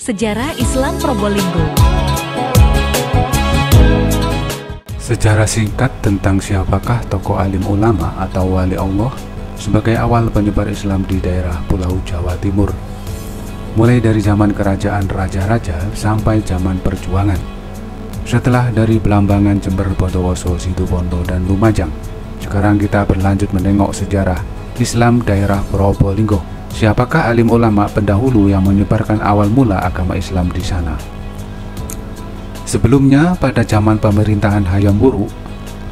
Sejarah Islam Probolinggo. Sejarah singkat tentang siapakah tokoh alim ulama atau wali Allah sebagai awal penyebar Islam di daerah Pulau Jawa Timur. Mulai dari zaman kerajaan raja-raja sampai zaman perjuangan. Setelah dari Belambangan, Jember, Bondowoso, Situbondo, dan Lumajang, sekarang kita berlanjut menengok sejarah Islam daerah Probolinggo. Siapakah alim ulama pendahulu yang menyebarkan awal mula agama Islam di sana? Sebelumnya, pada zaman pemerintahan Hayam Wuruk,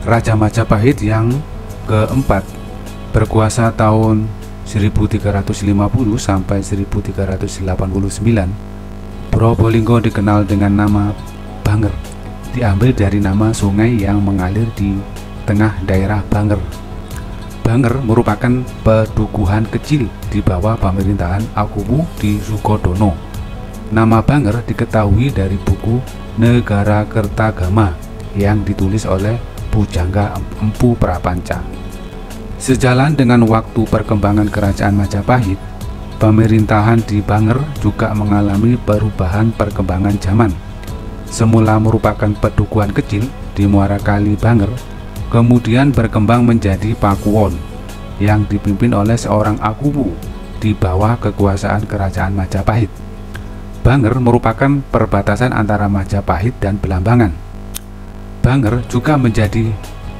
Raja Majapahit yang keempat berkuasa tahun 1350 sampai 1389, Probolinggo dikenal dengan nama Banger, diambil dari nama sungai yang mengalir di tengah daerah Banger. Banger merupakan pedukuhan kecil di bawah pemerintahan Akuwu di Sukodono. Nama Banger diketahui dari buku Negara Kertagama yang ditulis oleh Pujangga Empu Prapanca. Sejalan dengan waktu perkembangan kerajaan Majapahit, pemerintahan di Banger juga mengalami perubahan perkembangan zaman. Semula merupakan pedukuhan kecil di muara kali Banger, kemudian berkembang menjadi Pakuwon yang dipimpin oleh seorang Akuwu di bawah kekuasaan kerajaan Majapahit. Banger merupakan perbatasan antara Majapahit dan Belambangan. Banger juga menjadi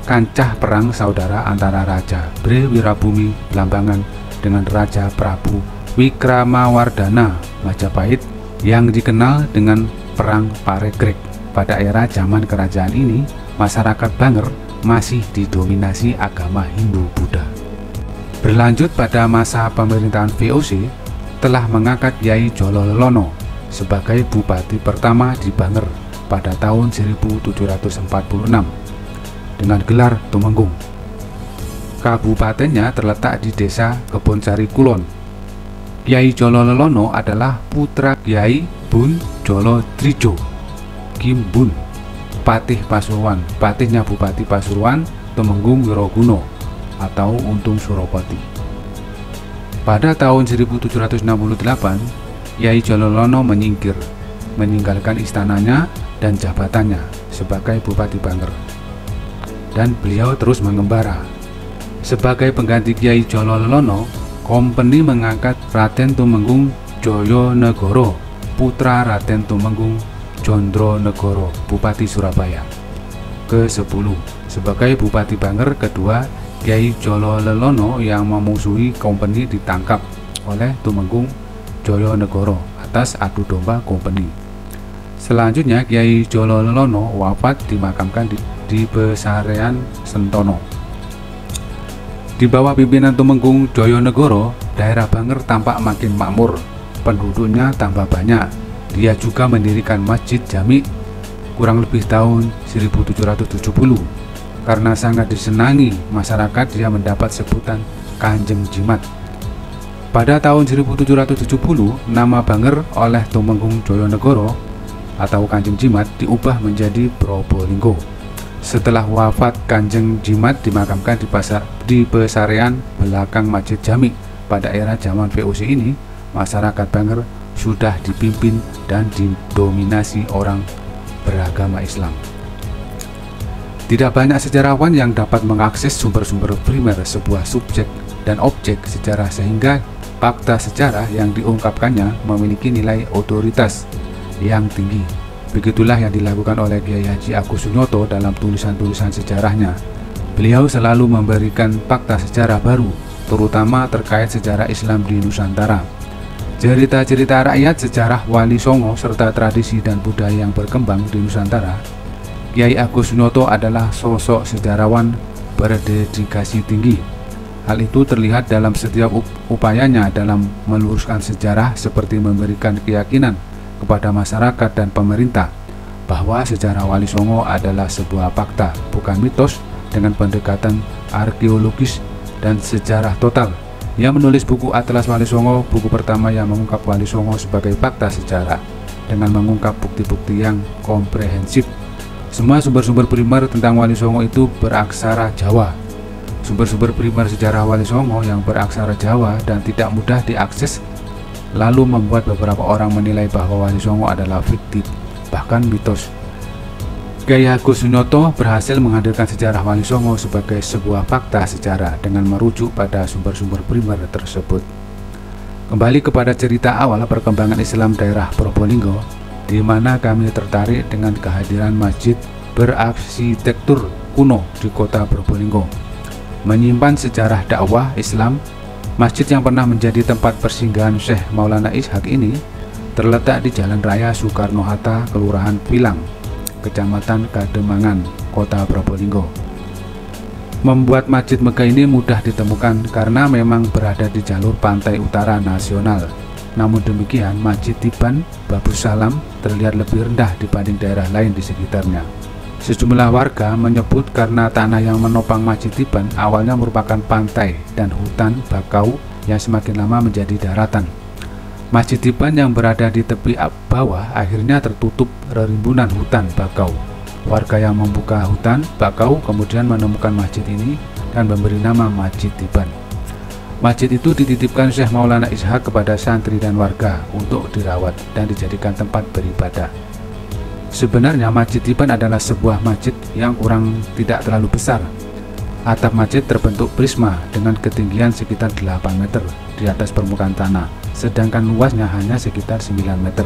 kancah perang saudara antara Raja Bre Wirabumi Belambangan dengan Raja Prabu Wikramawardhana Majapahit yang dikenal dengan Perang Paregreg. Pada era zaman kerajaan ini, masyarakat Banger masih didominasi agama Hindu-Buddha. Berlanjut pada masa pemerintahan VOC, telah mengangkat Kyai Jololono sebagai bupati pertama di Banger pada tahun 1746 dengan gelar Tumenggung. Kabupatennya terletak di desa Kebonsari Kulon. Kyai Jololono adalah putra Kyai Bun Jolo Trijo Kim Bun, Patih Pasuruan. Patihnya Bupati Pasuruan Tumenggung Wiroguno atau Untung Suropati. Pada tahun 1768, Kyai Jololono menyingkir, meninggalkan istananya dan jabatannya sebagai Bupati Banger, dan beliau terus mengembara. Sebagai pengganti Kyai Jololono, kompeni mengangkat Raden Tumenggung Joyonegoro, putra Raden Tumenggung Jondronegoro, Bupati Surabaya ke-10. Sebagai Bupati Banger kedua, Kyai Jololono yang memusuhi kompeni ditangkap oleh Tumenggung Joyonegoro atas adu domba kompeni. Selanjutnya Kyai Jololono wafat dimakamkan di Besarean Sentono. Di bawah pimpinan Tumenggung Joyonegoro, daerah Banger tampak makin makmur, penduduknya tambah banyak. Dia juga mendirikan Masjid Jami kurang lebih tahun 1770. Karena sangat disenangi masyarakat, dia mendapat sebutan Kanjeng Jimat. Pada tahun 1770, nama Banger oleh Tumenggung Joyonegoro atau Kanjeng Jimat diubah menjadi Probolinggo. Setelah wafat, Kanjeng Jimat dimakamkan di Besarean belakang Masjid Jami. Pada era zaman VOC ini, masyarakat Banger sudah dipimpin dan didominasi orang beragama Islam. Tidak banyak sejarawan yang dapat mengakses sumber-sumber primer sebuah subjek dan objek sejarah, sehingga fakta sejarah yang diungkapkannya memiliki nilai otoritas yang tinggi. Begitulah yang dilakukan oleh Kyai Haji Agus Sunyoto dalam tulisan-tulisan sejarahnya. Beliau selalu memberikan fakta sejarah baru, terutama terkait sejarah Islam di Nusantara. Cerita-cerita rakyat, sejarah Wali Songo, serta tradisi dan budaya yang berkembang di Nusantara. Kyai Agus Sunyoto adalah sosok sejarawan berdedikasi tinggi. Hal itu terlihat dalam setiap upayanya dalam meluruskan sejarah, seperti memberikan keyakinan kepada masyarakat dan pemerintah bahwa sejarah Wali Songo adalah sebuah fakta, bukan mitos, dengan pendekatan arkeologis dan sejarah total. Ia menulis buku Atlas Wali Songo, buku pertama yang mengungkap Wali Songo sebagai fakta sejarah, dengan mengungkap bukti-bukti yang komprehensif. Semua sumber-sumber primer tentang Wali Songo itu beraksara Jawa. Sumber-sumber primer sejarah Wali Songo yang beraksara Jawa dan tidak mudah diakses lalu membuat beberapa orang menilai bahwa Wali Songo adalah fiktif, bahkan mitos. Kyai Agus Sunoto berhasil menghadirkan sejarah Wali Songo sebagai sebuah fakta sejarah dengan merujuk pada sumber-sumber primer tersebut. Kembali kepada cerita awal perkembangan Islam daerah Probolinggo, di mana kami tertarik dengan kehadiran masjid berarsitektur kuno di kota Probolinggo. Menyimpan sejarah dakwah Islam, masjid yang pernah menjadi tempat persinggahan Syekh Maulana Ishaq ini terletak di Jalan Raya Soekarno-Hatta, Kelurahan Pilang, Kecamatan Kademangan, Kota Probolinggo. Membuat masjid megah ini mudah ditemukan karena memang berada di jalur pantai utara nasional. Namun demikian, Masjid Tiban Babus Salam terlihat lebih rendah dibanding daerah lain di sekitarnya. Sejumlah warga menyebut karena tanah yang menopang Masjid Tiban awalnya merupakan pantai dan hutan bakau yang semakin lama menjadi daratan. Masjid Tiban yang berada di tepi bawah akhirnya tertutup rimbunan hutan bakau. Warga yang membuka hutan bakau kemudian menemukan masjid ini dan memberi nama Masjid Tiban. Masjid itu dititipkan Syekh Maulana Ishaq kepada santri dan warga untuk dirawat dan dijadikan tempat beribadah. Sebenarnya Masjid Tiban adalah sebuah masjid yang tidak terlalu besar. Atap masjid terbentuk prisma dengan ketinggian sekitar 8 meter di atas permukaan tanah, sedangkan luasnya hanya sekitar 9 meter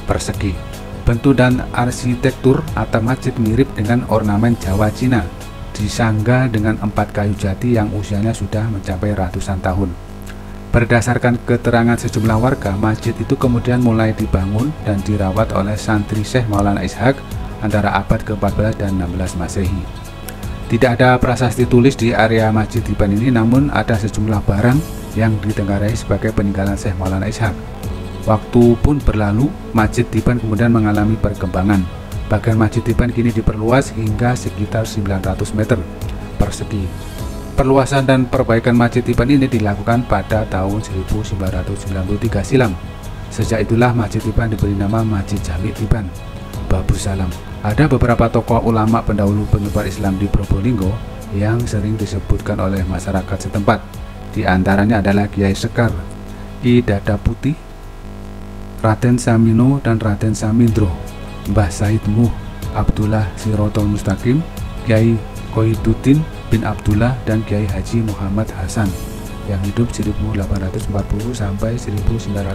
persegi. Bentuk dan arsitektur atap masjid mirip dengan ornamen Jawa Cina, disangga dengan 4 kayu jati yang usianya sudah mencapai ratusan tahun. Berdasarkan keterangan sejumlah warga, masjid itu kemudian mulai dibangun dan dirawat oleh santri Syekh Maulana Ishaq antara abad ke-14 dan 16 Masehi. Tidak ada prasasti tulis di area Masjid Tiban ini, namun ada sejumlah barang yang ditenggarai sebagai peninggalan Syekh Maulana Ishaq. Waktu pun berlalu, Masjid Tiban kemudian mengalami perkembangan. Bagian Masjid Tiban kini diperluas hingga sekitar 900 meter persegi. Perluasan dan perbaikan Masjid Tiban ini dilakukan pada tahun 1993 silam. Sejak itulah Masjid Tiban diberi nama Masjid Jami Tiban Babus Salam. Ada beberapa tokoh ulama pendahulu penyebar Islam di Probolinggo yang sering disebutkan oleh masyarakat setempat. Di antaranya adalah Kiai Sekar, Ki Dada Putih, Raden Samino dan Raden Samindro, Mbah Said Muh, Abdullah Sirotol Mustaqim, Kiai Koiduddin bin Abdullah dan Kiai Haji Muhammad Hasan yang hidup 1840 sampai 1955.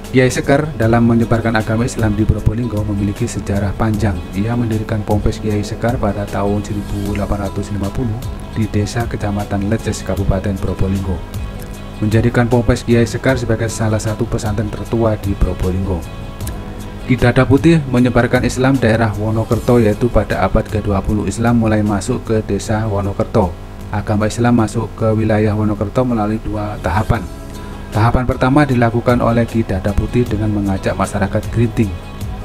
Kiai Sekar dalam menyebarkan agama Islam di Probolinggo memiliki sejarah panjang. Ia mendirikan Ponpes Kiai Sekar pada tahun 1850 di desa Kecamatan Leces, Kabupaten Probolinggo, menjadikan Ponpes Kiai Sekar sebagai salah satu pesantren tertua di Probolinggo. Ki Dada Putih menyebarkan Islam daerah Wonokerto, yaitu pada abad ke-20 Islam mulai masuk ke desa Wonokerto. Agama Islam masuk ke wilayah Wonokerto melalui 2 tahapan. Tahapan pertama dilakukan oleh Ki Dada Putih dengan mengajak masyarakat Grinting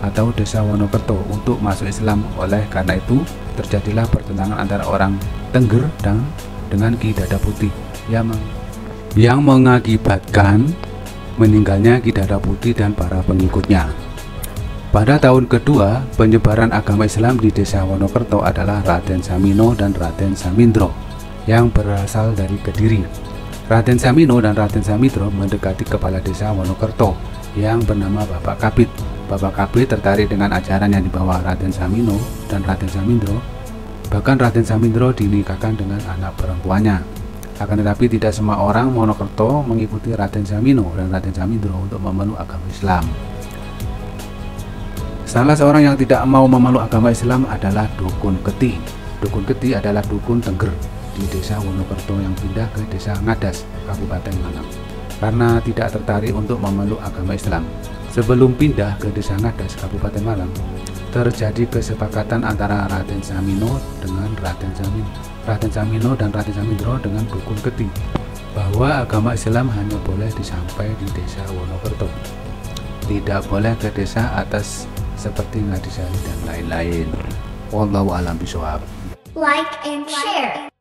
atau desa Wonokerto untuk masuk Islam. Oleh karena itu terjadilah pertentangan antara orang Tengger dan dengan Ki Dada Putih yang mengakibatkan meninggalnya Ki Dada Putih dan para pengikutnya. Pada tahun kedua penyebaran agama Islam di desa Wonokerto adalah Raden Samino dan Raden Samindro yang berasal dari Kediri. Raden Samino dan Raden Samindro mendekati kepala desa Wonokerto yang bernama Bapak Kabit. Bapak Kabit tertarik dengan ajaran yang dibawa Raden Samino dan Raden Samindro. Bahkan Raden Samindro dinikahkan dengan anak perempuannya. Akan tetapi tidak semua orang Wonokerto mengikuti Raden Samino dan Raden Samindro untuk memeluk agama Islam. Salah seorang yang tidak mau memeluk agama Islam adalah Dukun Keti. Dukun Keti adalah dukun Tengger di desa Wonokerto yang pindah ke desa Ngadas, Kabupaten Malang, karena tidak tertarik untuk memeluk agama Islam. Sebelum pindah ke desa Ngadas, Kabupaten Malang, terjadi kesepakatan antara Raden Samino dan Raden Samindro dengan Dukun Keti bahwa agama Islam hanya boleh disampai di desa Wonokerto, tidak boleh ke desa atas seperti Ngadisari dan lain-lain. Wallahu a'lam bishawab. Like and share.